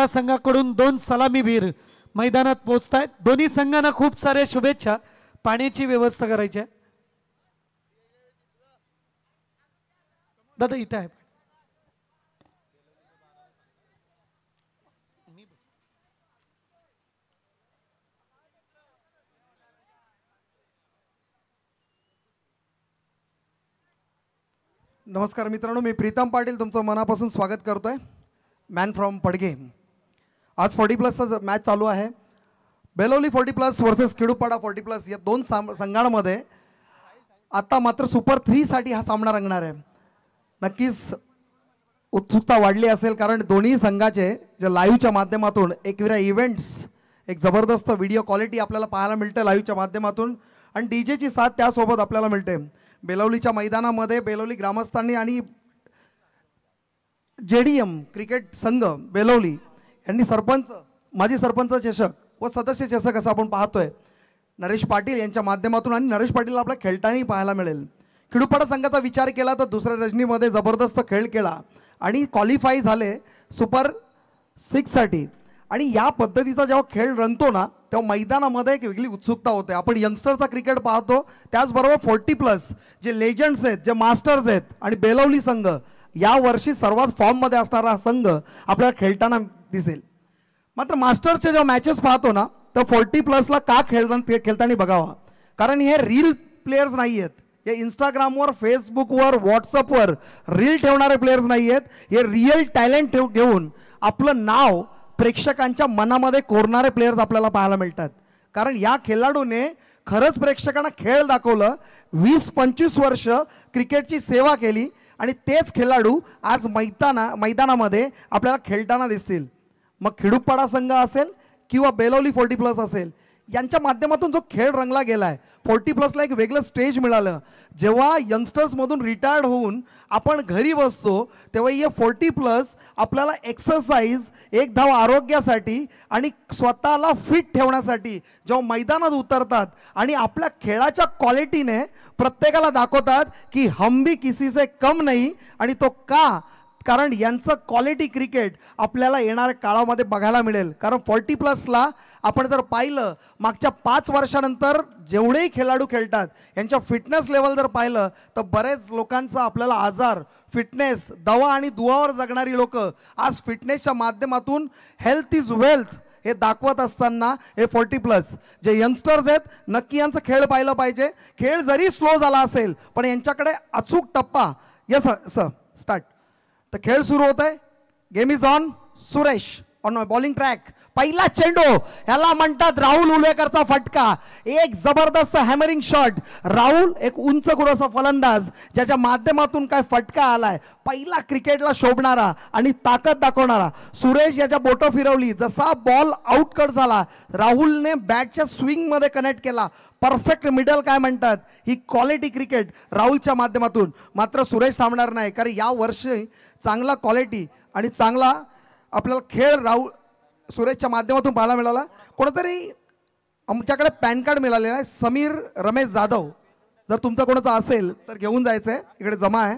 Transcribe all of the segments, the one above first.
खिडूपाडा संघाकडून 2 सलामीवीर मैदानात पोहोचतायत। दोन्ही संघांना खूप सारे शुभेच्छा। पाण्याची व्यवस्था करायची आहे दादा, इथे आहे। नमस्कार मित्रांनो, मी प्रीतम पाटील तुमचं मनापासून स्वागत करतोय। Man from Padge. आज 40+ मॅच चालू आहे। बेलोली 40+ वर्सेस खिडूपाडा 40+ या दोन संघांमध्ये आता मात्र सुपर 3 साठी हा सामना रंगणार आहे। नक्कीच उत्सुकता वाढली असेल, कारण दोन्ही संघाचे जे लाईव्हच्या माध्यमातून एकविरा इव्हेंट्स एक जबरदस्त व्हिडिओ क्वालिटी आपल्याला पाहायला मिळते लाईव्हच्या माध्यमातून, आणि डीजेची साथ त्यासोबत आपल्याला मिळते। बेलोलीच्या मैदानामध्ये बेलोली ग्रामस्थांनी आणि JDM क्रिकेट संघ बेलोली यांनी सरपंच, माजी सरपंच चषक व सदस्य चषक असं आपण पाहतोय नरेश पाटील यांच्या माध्यमातून, आणि नरेश पाटील आपल्या खेळतानाही पाहायला मिळेल। खिडूपाडा संघाचा विचार केला तर दुसऱ्या रजनीमध्ये जबरदस्त खेळ केला आणि क्वालिफाय झाले सुपर 6 साठी। आणि या पद्धतीचा जेव्हा खेळ रंगतो ना तेव्हा मैदानामध्ये एक वेगळी उत्सुकता होते। आपण यंगस्टरचा क्रिकेट पाहतो, त्याचबरोबर 40+ जे लेजंड्स आहेत, जे मास्टर्स आहेत, आणि बेलोली संघ या वर्षी सर्वात फॉर्ममध्ये असणारा संघ आपल्याला खेळताना दिसेल। मात्र मास्टर्सचे जेव्हा मॅचेस पाहतो ना तर 40+ला का खेळताना बघावा, कारण हे रील प्लेयर्स नाही आहेत, हे इंस्टाग्रामवर, फेसबुकवर, व्हॉट्सअपवर रील ठेवणारे प्लेयर्स नाही आहेत, हे रिअल टॅलेंट घेऊन आपलं नाव प्रेक्षकांच्या मनामध्ये कोरणारे प्लेयर्स आपल्याला पाहायला मिळतात। कारण या खेळाडूने खरंच प्रेक्षकांना खेळ दाखवलं, 20-25 वर्ष क्रिकेटची सेवा केली, आणि तेच खेळाडू आज मैदानामध्ये आपल्याला खेळताना दिसतील। मग खिडूपाडा संघ असेल किंवा बेलोली 40+ असेल, यांच्या माध्यमातून जो खेळ रंगला गेला आहे, 40+ला एक वेगळं स्टेज मिळालं। जेव्हा यंगस्टर्समधून रिटायर्ड होऊन आपण घरी बसतो तेव्हा हे 40+ आपल्याला एक्सरसाइज, एक धाव आरोग्यासाठी आणि स्वतःला फिट ठेवण्यासाठी जेव्हा मैदानात उतरतात आणि आपल्या खेळाच्या क्वालिटीने प्रत्येकाला दाखवतात की हम भी किसी से कम नहीं। आणि तो का, कारण यांचं क्वालिटी क्रिकेट आपल्याला येणाऱ्या काळामध्ये बघायला मिळेल। कारण 40+ला आपण जर पाहिलं मागच्या 5 वर्षानंतर जेवढेही खेळाडू खेळतात यांच्या फिटनेस लेवल जर पाहिलं तर बरेच लोकांचा आपल्याला आजार, फिटनेस, दवा आणि दुवावर जगणारी लोक आज फिटनेसच्या माध्यमातून हेल्थ इज वेल्थ हे दाखवत असताना हे 40+ जे यंगस्टर्स आहेत नक्की यांचं खेळ पाहिलं पाहिजे। खेळ जरी स्लो झाला असेल पण यांच्याकडे अचूक टप्पा, यस सर स्टार्ट, तर खेळ सुरू होत आहे। Game is on. Suresh on bowling track, पहिला चेंडू, याला म्हणतात राहुल उलेकरचा फटका, एक जबरदस्त हॅमरिंग शॉट। राहुल एक उंच खुरासा फलंदाज ज्याच्या माध्यमातून काय फटका आलाय, पहिला क्रिकेटला शोभणारा आणि ताकद दाखवणारा। सुरेश याच्या बोटं फिरवली, जसा बॉल आउट कट झाला राहुलने बॅटच्या स्विंग मध्ये कनेक्ट केला, परफेक्ट मिडल काय म्हणतात, ही क्वालिटी क्रिकेट राहुलच्या माध्यमातून। मात्र सुरेश थांबणार नाही, कारण या वर्षी चांगला क्वालिटी आणि चांगला आपल्याला खेळ राहुल सुरेशच्या माध्यमातून पाहायला मिळाला। कोणतरी आमच्याकडे पॅन कार्ड मिळालेलं आहे, समीर रमेश जाधव, जर तुमचा कोणाचा असेल तर घेऊन जायचं आहे, इकडे जमा आहे।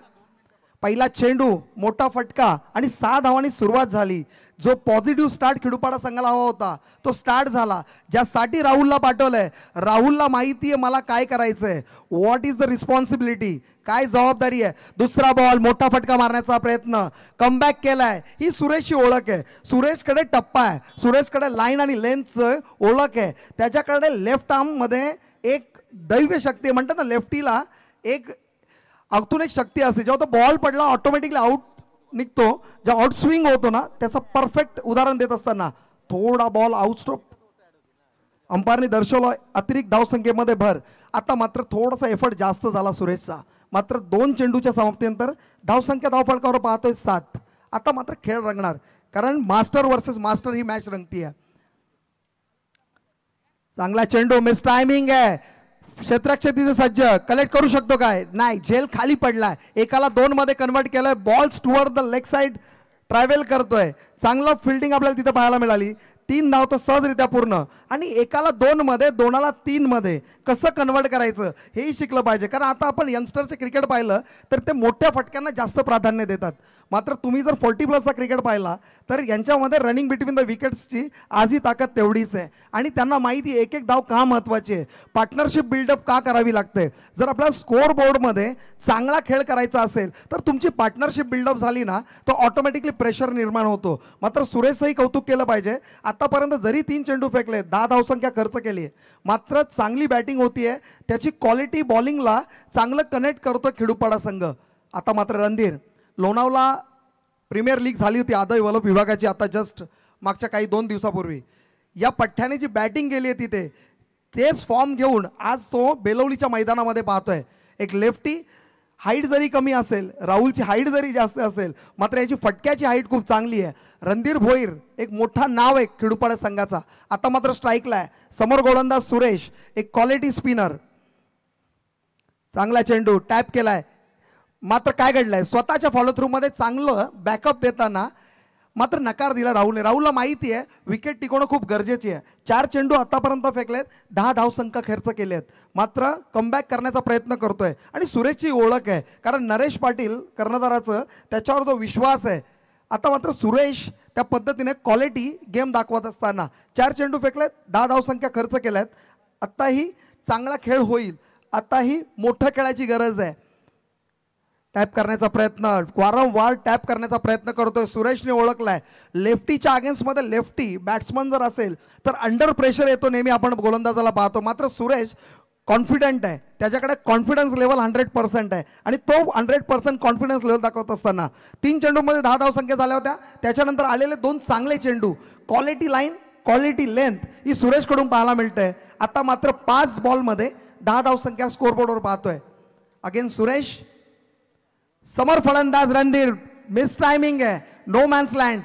पहिला चेंडू, मोठा फटका आणि 6 धावांनी सुरुवात झाली। जो पॉझिटिव्ह स्टार्ट खिडूपाडा संघाला हवा होता तो स्टार्ट झाला, ज्यासाठी राहुलला पाठवलंय। राहुलला माहिती आहे मला काय करायचंय, व्हॉट इज द रिस्पॉन्सिबिलिटी, काय जबाबदारी आहे। दुसरा बॉल, मोठा फटका मारण्याचा प्रयत्न, कमबॅक केलाय, ही सुरेशची ओळख आहे। सुरेशकडे टप्पा आहे, सुरेशकडे लाईन आणि लेंथचं ओळख आहे, त्याच्याकडे लेफ्ट आर्म मध्ये एक दैव्य शक्ती म्हणतात ना, लेफ्टीला एक आतून एक शक्ती असते, जेव्हा तो बॉल पडला ऑटोमॅटिकली आउट निघतो, जेव्हा आउट स्विंग होतो ना त्याचं परफेक्ट उदाहरण देत असताना थोडा बॉल आउटस्टॉप अंपायरने दर्शवला, अतिरिक्त धावसंख्येमध्ये भर। आता मात्र थोडासा एफर्ट जास्त झाला सुरेशचा, मात्र 2 चेंडूच्या समाप्तीनंतर धावसंख्या धावफलकावर पाहतोय 7। आता मात्र खेळ रंगणार, कारण मास्टर वर्सेस मास्टर ही मॅच रंगतीये। चांगला चेंडू, मिस टायमिंग आहे, क्षेत्ररक्षक सज्ज, कलेक्ट करू शकतो काय, नाही, झेल खाली पडलाय, एकाला 2 मध्ये कन्वर्ट केलंय, ball toward the leg side travel करतोय, चांगलं फिल्डिंग आपल्याला तिथे पाहायला मिळाली. 3 धाव तर सहजरित्या पूर्ण, आणि एकाला 2 मध्ये, दोनाला 3 मध्ये कसं कन्वर्ट करायचं हेही शिकलं पाहिजे. कारण आता आपण यंगस्टरचे क्रिकेट पाहिलं तर ते मोठ्या फटक्यांना जास्त प्राधान्य देतात. मात्र तुम्ही जर 40+ क्रिकेट पाहिला तर यांच्यामध्ये रनिंग बिटवीन द विकेट्सची आजही ताकद तेवढीच आहे. आणि त्यांना माहिती आहे एक एक धाव का महत्त्वाची आहे, पार्टनरशिप बिल्डअप का करावी लागते. जर आपल्याला स्कोअर बोर्डमध्ये चांगला खेळ करायचा असेल तर तुमची पार्टनरशिप बिल्डअप झाली ना तर ऑटोमॅटिकली प्रेशर निर्माण होतो. मात्र सुरेशचंही कौतुक केलं पाहिजे. आतापर्यंत जरी 3 चेंडू फेकले, 10 धावसंख्या खर्च केली आहे, मात्र चांगली बॅटिंग होतीये. त्याची क्वालिटी बॉलिंगला चांगलं कनेक्ट करतो खेडूपाडा संघ. आता मात्र रणधीर, लोणावला प्रीमियर लीग झाली होती आदय वलभ विभागाची आता जस्ट मागच्या काही 2 दिवसापूर्वी. या पठ्ठ्याने जी बॅटिंग केली आहे तिथे तेच फॉर्म घेऊन आज तो बेलवलीच्या मैदानामध्ये पाहतोय. एक लेफ्टी, हाईट जरी कमी असेल, राहुलची हाईट जरी जास्त असेल, मात्र याची फटक्याची हाईट खूप चांगली आहे. रणधीर भोईर एक मोठा नाव आहे खेडूपाडा संघाचा. आता मात्र स्ट्राईकला आहे. समोर गोलंदाज सुरेश, एक क्वालिटी स्पिनर. चांगला चेंडू टॅप केलाय, मात्र काय घडलंय, स्वतःच्या फॉलो थ्रू मध्ये चांगलं बॅकअप देताना मात्र नकार दिला राहुलने. राहुलला माहिती आहे विकेट टिकवणं खूप गरजेची आहे. 4 चेंडू आतापर्यंत फेकलेत, 10 धावसंख्या खर्च केलेत, मात्र कमबॅक करण्याचा प्रयत्न करतोय. आणि सुरेशची ओळख आहे, कारण नरेश पाटील कर्णधाराचं त्याच्यावर जो विश्वास आहे. आता मात्र सुरेश त्या पद्धतीने क्वालिटी गेम दाखवत असताना 4 चेंडू फेकलेत, 10 धावसंख्या खर्च केल्यात. आत्ताही चांगला खेळ होईल, आत्ताही मोठं खेळायची गरज आहे. टॅप करण्याचा प्रयत्न, वारंवार टॅप करण्याचा प्रयत्न करतोय. सुरेशने ओळखलाय लेफ्टीच्या अगेन्स्टमध्ये लेफ्टी बॅट्समन जर असेल तर अंडर प्रेशर येतो नेहमी, आपण गोलंदाजाला पाहतो. मात्र सुरेश कॉन्फिडंट आहे, त्याच्याकडे कॉन्फिडन्स लेवल 100% आहे. आणि तो 100% कॉन्फिडन्स लेवल दाखवत असताना 3 चेंडूमध्ये 10 धावसंख्या झाल्या होत्या. त्याच्यानंतर आलेले 2 चांगले चेंडू, क्वालिटी लाईन, क्वालिटी लेंथ ही सुरेशकडून पाहायला मिळते. आता मात्र 5 बॉलमध्ये 10 धावसंख्या स्कोअरबोर्डवर पाहतोय. अगेन सुरेश. समोर फलंदाज रणधीर, मिस टायमिंग आहे, नो मॅन्स लँड,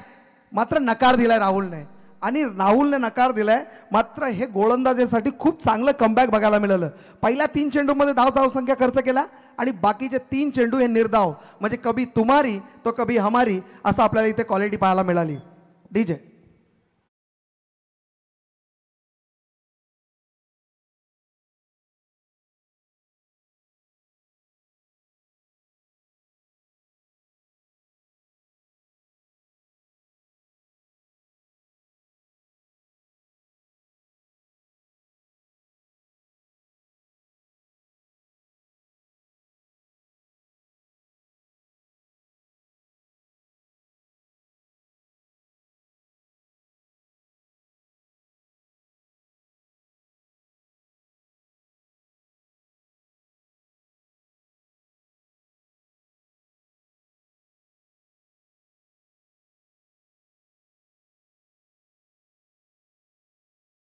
मात्र नकार दिलाय राहुलने. आणि राहुलने नकार दिलाय, मात्र हे गोलंदाजीसाठी खूप चांगलं कमबॅक बघायला मिळालं. पहिल्या 3 चेंडूमध्ये 10 धावसंख्या खर्च केला आणि बाकीचे 3 चेंडू हे निर्धाव, म्हणजे कभी तुम्हारी तो कभी हमारी असं आपल्याला इथे क्वालिटी पाहायला मिळाली. डीजे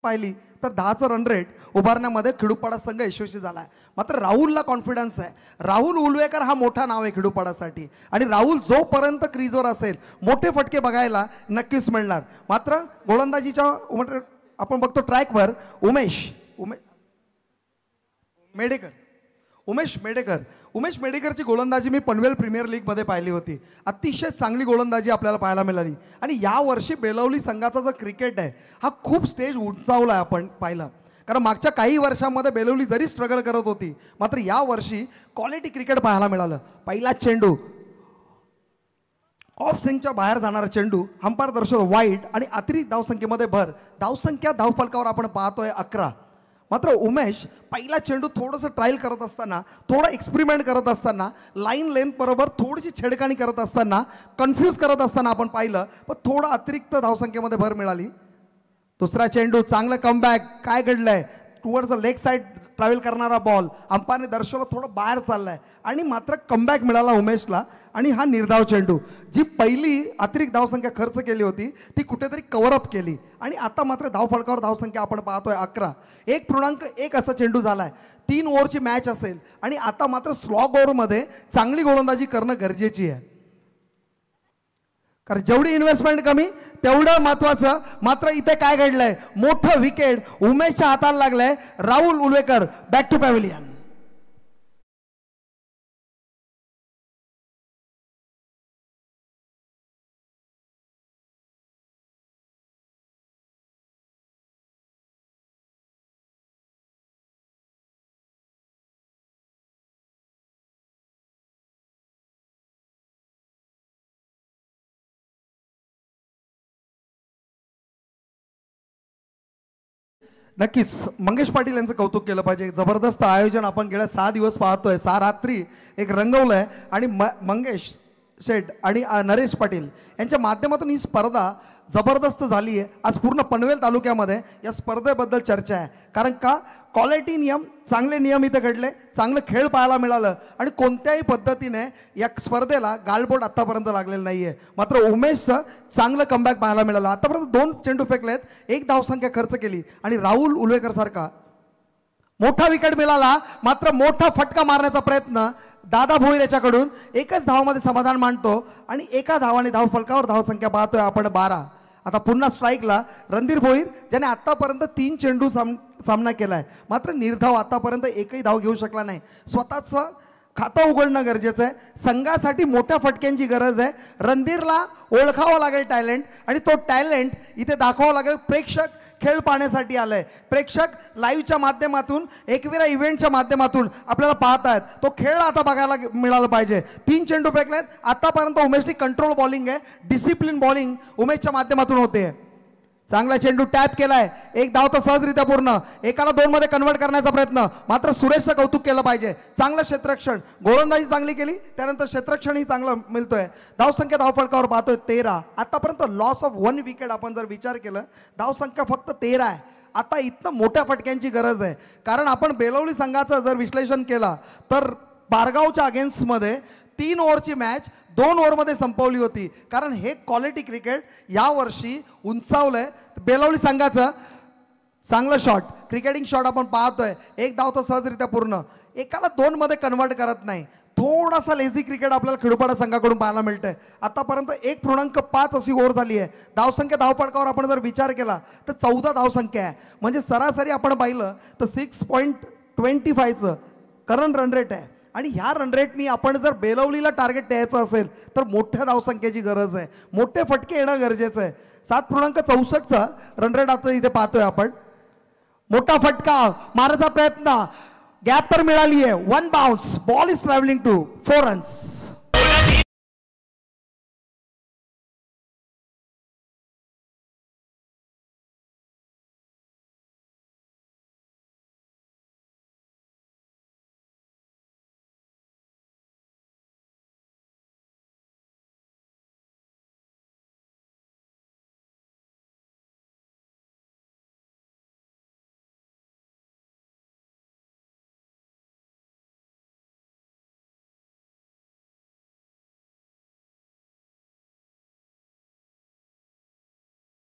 पाहिली तर 10चं रन रेट उभारण्यामध्ये खेडूपाडा संघ यशस्वी झाला आहे. मात्र राहुलला कॉन्फिडन्स आहे. राहुल उलवेकर हा मोठा नाव आहे खेडूपाडासाठी, आणि राहुल जोपर्यंत क्रीजवर असेल मोठे फटके बघायला नक्कीच मिळणार. मात्र गोलंदाजीच्या आपण बघतो ट्रॅकवर उमेश मेडेकरची गोलंदाजी मी पनवेल प्रीमियर लीगमध्ये पाहिली होती. अतिशय चांगली गोलंदाजी आपल्याला पाहायला मिळाली. आणि यावर्षी बेलवली संघाचा जो क्रिकेट आहे हा खूप स्टेज उंचावला आहे आपण पाहिलं. कारण मागच्या काही वर्षांमध्ये बेलवली जरी स्ट्रगल करत होती, मात्र यावर्षी क्वालिटी क्रिकेट पाहायला मिळालं. पहिला चेंडू ऑफ स्विंगच्या बाहेर जाणारा चेंडू, अंपायर दर्शवतो वाईट, आणि अतिरिक्त धावसंख्येमध्ये भर. धावसंख्या धावफलकावर आपण पाहतोय 11. मात्र उमेश पहिला चेंडू थोडंसं ट्रायल करत असताना, थोडं एक्सपेरिमेंट करत असताना, लाईन लेंथ बरोबर थोडीशी छेडखानी करत असताना, कन्फ्यूज करत असताना आपण पाहिलं, पण थोडं अतिरिक्त धावसंख्येमध्ये भर मिळाली. दुसरा चेंडू, चांगलं कमबॅक. काय घडलंय, towards the leg side travel करणारा बॉल, अंपायरने दर्शवलं थोडं बाहेर चाललाय, आणि मात्र कमबॅक मिळाला उमेशला. आणि हा निर्धाव चेंडू, जी पहिली अतिरिक्त धावसंख्या खर्च केली होती ती कुठेतरी कव्हरअप केली. आणि आता मात्र धावफलकावर धावसंख्या आपण पाहतोय 11. 1.1 असा चेंडू झालाय. 3 ओव्हरची मॅच असेल, आणि आता मात्र स्लॉग ओव्हरमध्ये चांगली गोलंदाजी करणं गरजेची आहे. कारण जेवढी इन्व्हेस्टमेंट कमी तेवढं महत्वाचं. मात्र इथे काय घडलंय, मोठं विकेट उमेशच्या हाताला लागलंय. Rahul Ulvekar back to pavilion. नक्कीच मंगेश पाटील यांचं कौतुक केलं पाहिजे. जबरदस्त आयोजन आपण गेल्या 6 दिवस पाहतोय. 6 रात्री एक रंगवलंय आणि मंगेश शेठ आणि नरेश पाटील यांच्या माध्यमातून ही स्पर्धा जबरदस्त झाली आहे. आज पूर्ण पनवेल तालुक्यामध्ये या स्पर्धेबद्दल चर्चा आहे. कारण का क्वालिटी नियम, चांगले नियम इथे घडले, चांगलं खेळ पाहायला मिळालं आणि कोणत्याही पद्धतीने या स्पर्धेला गालबोट आत्तापर्यंत लागलेलं नाही आहे. मात्र उमेशचं चांगलं कमबॅक पाहायला मिळालं. आतापर्यंत 2 चेंडू फेकलेत, 1 धावसंख्या खर्च केली आणि राहुल उलवेकर सारखा मोठा विकेट मिळाला. मात्र मोठा फटका मारण्याचा प्रयत्न दादा भोईर याच्याकडून. एकच धावामध्ये समाधान मांडतो आणि एका धावाने धावफलकावर धावसंख्या पाहतोय आपण 12. आता पुन्हा स्ट्राईकला रणधीर भोईर, ज्याने आतापर्यंत 3 चेंडू सामना केलाय, मात्र निर्धाव आतापर्यंत एकही धाव घेऊ शकला नाही. स्वतःचं खातं उघडणं गरजेचं आहे. संघासाठी मोठ्या फटक्यांची गरज आहे. रणधीरला ओळखावं लागेल टॅलेंट आणि तो टॅलेंट इथे दाखवावं लागेल. प्रेक्षक खेळ पाहण्यासाठी आलंय. प्रेक्षक लाईव्हच्या माध्यमातून, एकविरा इव्हेंटच्या माध्यमातून आपल्याला पाहतायत. तो खेळ आता बघायला मिळाला पाहिजे. 3 चेंडू फेकलेत. आतापर्यंत उमेशनी कंट्रोल बॉलिंग आहे, डिसिप्लिन बॉलिंग उमेशच्या माध्यमातून होते. चांगला चेंडू टॅप केलाय, 1 धाव तर सहजरित्या पूर्ण. एकाला 2 मध्ये कन्वर्ट करण्याचा प्रयत्न. मात्र सुरेशचं कौतुक केलं पाहिजे. चांगलं क्षेत्ररक्षण, गोलंदाजी चांगली केली, त्यानंतर क्षेत्ररक्षणही चांगलं मिळतोय. धावसंख्या धावफलकावर पाहतोय 13. आतापर्यंत लॉस ऑफ 1 विकेट आपण जर विचार केलं, धावसंख्या फक्त 13 आहे. आता इथनं मोठ्या फटक्यांची गरज आहे. कारण आपण बेलवली संघाचं जर विश्लेषण केलं तर बारगावच्या अगेन्स्टमध्ये 3 ओव्हरची मॅच 2 ओव्हरमध्ये संपवली होती. कारण हे क्वालिटी क्रिकेट यावर्षी उंचावलंय. बेलवली संघाचं चांगलं शॉट, क्रिकेटिंग शॉट आपण पाहतोय. 1 धाव तर सहजरित्या पूर्ण. एकाला 2 मध्ये कन्वर्ट करत नाही. थोडासा लेझी क्रिकेट आपल्याला खेडूपाडा संघाकडून पाहायला मिळतंय. आतापर्यंत 1.5 अशी ओव्हर झाली आहे. धावसंख्या धावफलकावर आपण जर विचार केला तर 14 धावसंख्या आहे. म्हणजे सरासरी आपण पाहिलं तर 6.25चं करंट रन रेट आहे. आणि ह्या रन रेटनी आपण जर बेलवलीला टार्गेट द्यायचं असेल तर मोठ्या धावसंख्येची गरज आहे. मोठे फटके येणं गरजेचं आहे. 7.64चा रन रेट आता इथे पाहतोय आपण. मोठा फटका मारायचा प्रयत्न, गॅप तर मिळाली आहे. 1 bounce, ball is travelling to 4 runs.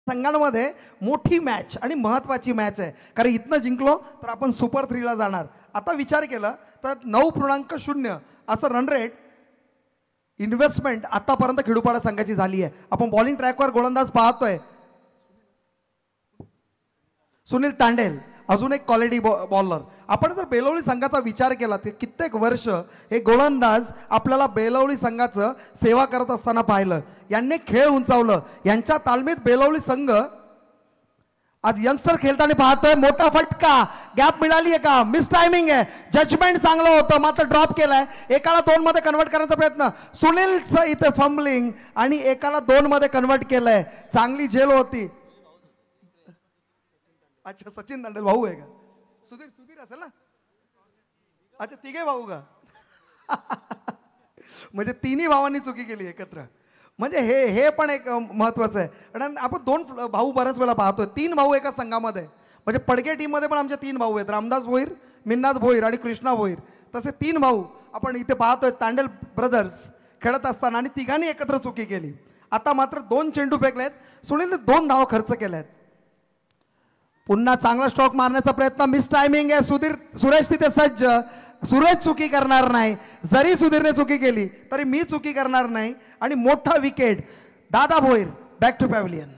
संघांमध्ये मोठी मॅच आणि महत्त्वाची मॅच आहे. कारण इथनं जिंकलो तर आपण सुपर 3ला जाणार. आता विचार केला तर 9.0 असं रन रेट इन्व्हेस्टमेंट आतापर्यंत खेडूपाडा संघाची झाली आहे. आपण बॉलिंग ट्रॅकवर गोलंदाज पाहतोय सुनील तांडेल, अजून एक क्वालिटी बॉलर. आपण जर बेलवली संघाचा विचार केला तर कित्येक वर्ष हे गोलंदाज आपल्याला बेलवली संघाचं सेवा करत असताना पाहिलं. यांनी खेळ उंचावलं. यांच्या तालमीत बेलवली संघ आज यंगस्टर खेळताना पाहतोय. मोठा फटका, गॅप मिळाली आहे का, मिस टायमिंग आहे. जजमेंट चांगलं होतं मात्र ड्रॉप केलाय. एकाला 2 मध्ये कन्वर्ट करण्याचा प्रयत्न, सुनीलचं इथे फंबलिंग आणि एकाला 2 मध्ये कन्वर्ट केलंय. चांगली झेल होती. अच्छा, सचिन तांडेल भाऊ आहे का? सुधीर असेल ना. अच्छा, तिघे भाऊ का? म्हणजे 3ही भावांनी चुकी केली एकत्र. म्हणजे हे पण एक महत्वाचं आहे. कारण आपण 2 भाऊ बऱ्याच वेळा पाहतोय. 3 भाऊ एका संघामध्ये. म्हणजे पडके टीम मध्ये पण आमचे 3 भाऊ आहेत, रामदास भोईर, मिन्नाथ भोईर आणि कृष्णा भोईर. तसे 3 भाऊ आपण इथे पाहतोय तांडेल ब्रदर्स खेळत असताना आणि तिघांनी एकत्र चुकी केली. आता मात्र 2 चेंडू फेकलेत. सुनीलने 2 धावा खर्च केल्यात. पुन्हा चांगला स्ट्रोक मारण्याचा प्रयत्न, मिस टायमिंग आहे. सुरेश तिथे सज्ज. सुरेश चुकी करणार नाही. जरी सुधीरने चुकी केली तरी मी चुकी करणार नाही. आणि मोठा wicket, Dada Bhoir back to pavilion.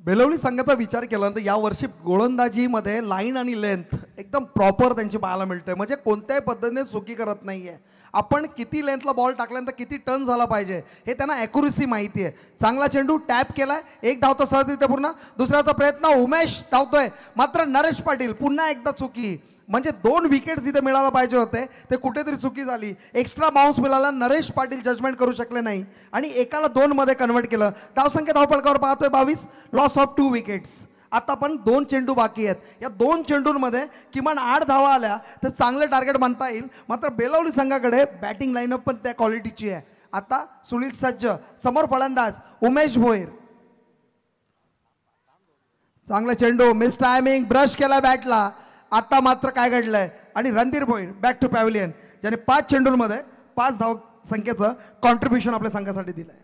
Belavali संघाचा विचार केला तर यावर्षी गोलंदाजीमध्ये लाईन आणि लेंथ एकदम प्रॉपर त्यांची पाहायला मिळते. म्हणजे कोणत्याही पद्धतीने चुकी करत नाहीये. आपण किती लेंथला बॉल टाकल्यानंतर किती टर्न झाला पाहिजे हे त्यांना ॲक्युरेसी माहिती आहे. चांगला चेंडू टॅप केलाय, एक धावतो सहजरित्या पूर्ण. दुसऱ्याचा प्रयत्न, उमेश धावतोय, मात्र नरेश पाटील पुन्हा एकदा चुकी. म्हणजे 2 विकेट्स जिथे मिळायला पाहिजे होते ते कुठेतरी चुकी झाली. एक्स्ट्रा बाउन्स मिळाला, नरेश पाटील जजमेंट करू शकले नाही आणि एकाला 2 मध्ये कन्वर्ट केलं. धावसंख्या धावफलकावर पाहतोय 22, लॉस ऑफ 2 विकेट्स. आता पण 2 चेंडू बाकी आहेत. या 2 चेंडूंमध्ये किमान 8 धावा आल्या तर चांगले टार्गेट म्हणता येईल. मात्र बेलवली संघाकडे बॅटिंग लाईनअप पण त्या क्वालिटीची आहे. आता सुनील सज्ज, समोर फलंदाज उमेश भोईर. चांगला चेंडू, मिस टायमिंग, ब्रश केला बॅटला. आता मात्र काय घडलंय आणि Randhir Bhoir back to pavilion, ज्याने 5 चेंडूंमध्ये 5 धाव संख्येचं कॉन्ट्रीब्युशन आपल्या संघासाठी दिलंय.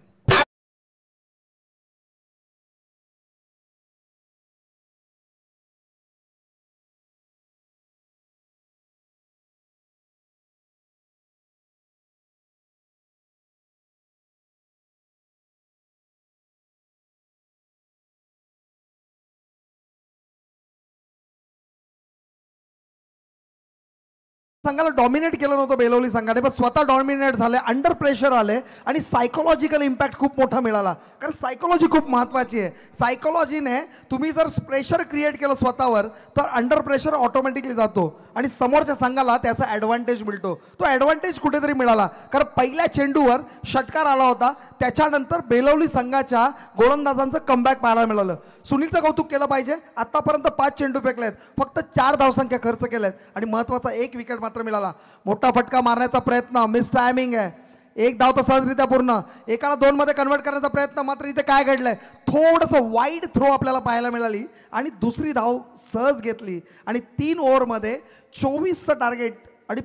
संघाला डॉमिनेट केलं नव्हतं बेलवली संघाने, पण स्वतः डॉमिनेट झाले, अंडर प्रेशर आले आणि सायकोलॉजिकल इम्पॅक्ट खूप मोठा मिळाला. कारण सायकोलॉजी खूप महत्त्वाची आहे. सायकोलॉजीने तुम्ही जर प्रेशर क्रिएट केलं स्वतःवर तर अंडर प्रेशर ऑटोमॅटिकली जातो आणि समोरच्या संघाला त्याचा ॲडव्हान्टेज मिळतो. तो ॲडव्हान्टेज कुठेतरी मिळाला कारण पहिल्या चेंडूवर षटकार आला होता. त्याच्यानंतर बेलवली संघाच्या गोलंदाजांचं कमबॅक पाहायला मिळालं. सुनीलचं कौतुक केलं पाहिजे. आतापर्यंत 5 चेंडू फेकलेत, फक्त 4 धावसंख्या खर्च केल्यात आणि महत्त्वाचा 1 विकेट मात्र मिळाला. मोठा फटका मारण्याचा प्रयत्न, मिस टायमिंग आहे. 1 धाव तर सहजरित्या पूर्ण. एकाला 2 मध्ये कन्वर्ट करण्याचा प्रयत्न, मात्र इथे काय घडलंय, थोडंसं वाईड थ्रो आपल्याला पाहायला मिळाली आणि दुसरी धाव सहज घेतली आणि 3 ओव्हरमध्ये 24चं टार्गेट आणि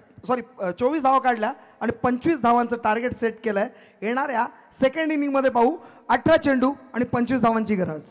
24 धावा काढल्या आणि 25 धावांचं टार्गेट सेट केलंय. येणाऱ्या सेकंड इनिंगमध्ये पाहू 18 चेंडू आणि 25 धावांची गरज.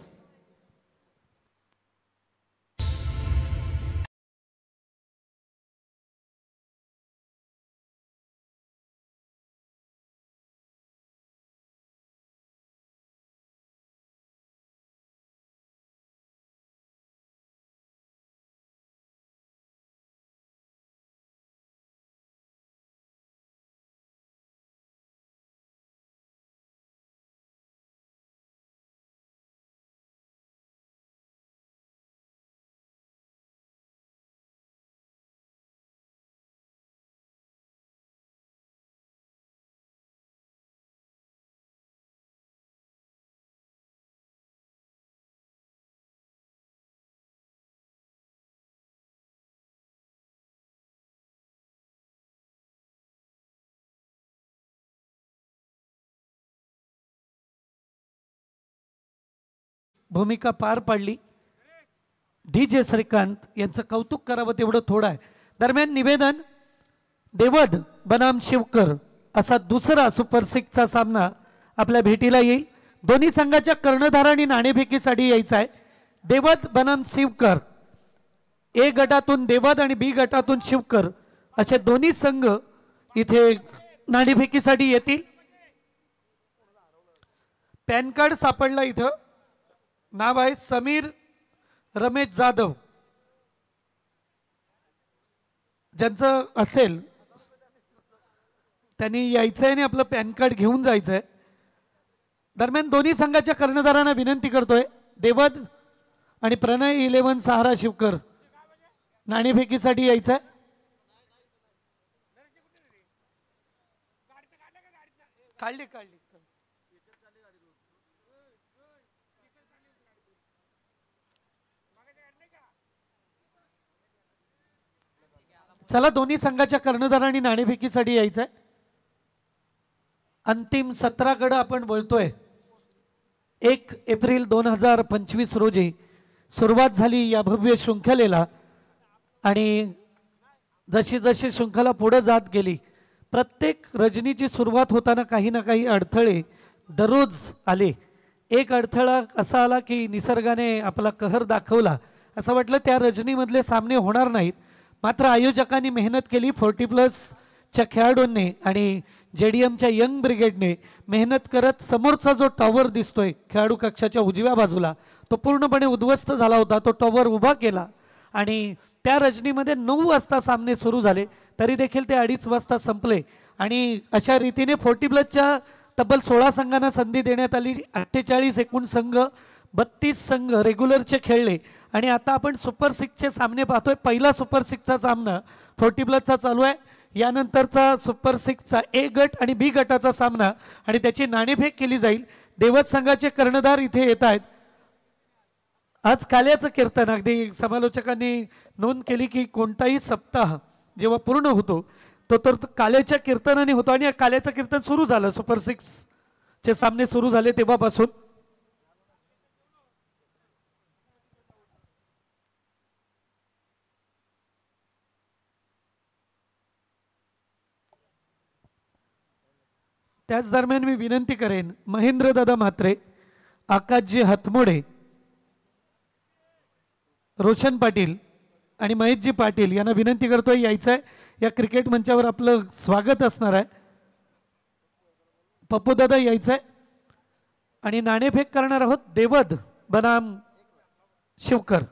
भूमिका पार पाडली. DJ श्रीकांत यांचं कौतुक करावं तेवढं थोडं आहे. दरम्यान निवेदन, देवद बनाम शिवकर असा दुसरा सुपर 6चा सामना आपल्या भेटीला येईल. दोन्ही संघाच्या कर्णधारांनी नाणेफेकीसाठी यायचं आहे. देवद बनाम शिवकर, A गटातून देवद आणि B गटातून शिवकर असे दोन्ही संघ इथे नाणेफेकीसाठी येतील. पॅन कार्ड सापडला इथं. नाव आहे समीर रमेश जाधव. ज्यांचं असेल त्यांनी यायचं आहे आणि आपलं पॅन कार्ड घेऊन जायचं आहे. दरम्यान दोन्ही संघाच्या कर्णधारांना विनंती करतोय, देवद आणि प्रणय 11 सहारा शिवकर नाणेफेकीसाठी यायचं आहे. काढली. चला, दोन्ही संघाच्या कर्णधारांनी नाणेफेकीसाठी यायचंय. अंतिम सत्राकडे आपण बोलतोय. 1 एप्रिल 2025 रोजी सुरुवात झाली या भव्य शृंखलेला आणि जशी जशी शृंखला पुढे जात गेली, प्रत्येक रजनीची सुरुवात होताना काही ना काही अडथळे दररोज आले. एक अडथळा असा आला की निसर्गाने आपला कहर दाखवला. असं वाटलं त्या रजनीमधले सामने होणार नाहीत. मात्र आयोजकांनी मेहनत केली. 40+ खेळाडूंनी आणि JDMच्या यंग ब्रिगेडने मेहनत करत समोरचा जो टॉवर दिसतोय खेळाडू कक्षाच्या उजव्या बाजूला, तो पूर्णपणे उद्ध्वस्त झाला होता. तो टॉवर उभा केला आणि त्या रजनीमध्ये 9 वाजता सामने सुरू झाले, तरी देखील ते 2:30 वाजता संपले आणि अशा रीतीने 40 प्लसच्या तब्बल 16 संघांना संधी देण्यात आली. 48 एकूण संघ, 32 संघ रेग्युलरचे खेळले आणि आता आपण सुपर 6चे सामने पाहतोय. पहिला सुपर 6चा सामना 40 प्लसचा चालू आहे. यानंतरचा सुपर 6चा ए गट आणि बी गटाचा सामना आणि त्याची नाणेफेक केली जाईल. देवत संघाचे कर्णधार इथे येत आहेत. आज काल्याचं कीर्तन, अगदी समालोचकांनी नोंद केली की कोणताही सप्ताह जेव्हा पूर्ण होतो तो तर काल्याच्या कीर्तनाने होतो आणि काल्याचं कीर्तन सुरू झालं. सुपर 6चे सामने सुरू झाले तेव्हापासून. त्याच दरम्यान मी विनंती करेन महेंद्रदादा म्हात्रे, आकाशजी हातमोडे, रोशन पाटील आणि महेशजी पाटील यांना विनंती करतोय यायचं आहे. या क्रिकेट मंचावर आपलं स्वागत असणार आहे. पप्पूदादा यायचं आहे आणि नाणेफेक करणार आहोत देवद बनाम शिवकर.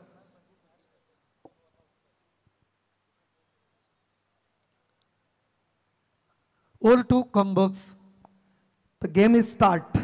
ओल टू कॉम्बॉक्स. The game is start.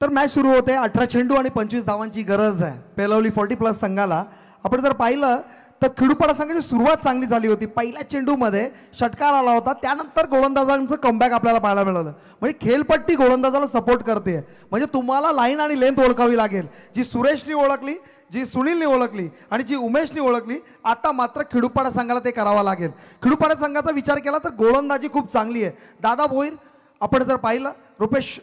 तर मॅच सुरू होते. 18 चेंडू आणि 25 धावांची गरज आहे बेलवली 40 प्लस संघाला. आपण जर पाहिलं तर खिडूपाडा संघाची सुरुवात चांगली झाली होती. पहिल्या चेंडूमध्ये षटकार आला होता, त्यानंतर गोलंदाजांचं कमबॅक आपल्याला पाहायला मिळालं. म्हणजे खेळपट्टी गोलंदाजाला सपोर्ट करते. म्हणजे तुम्हाला लाईन आणि लेंथ ओळखावी लागेल. जी सुरेशनी ओळखली, जी सुनीलने ओळखली आणि जी उमेशने ओळखली, आता मात्र खिडूपाडा संघाला ते करावं लागेल. खिडूपाडा संघाचा विचार केला तर गोलंदाजी खूप चांगली आहे. दादा भोईर आपण जर पाहिलं, रुपेश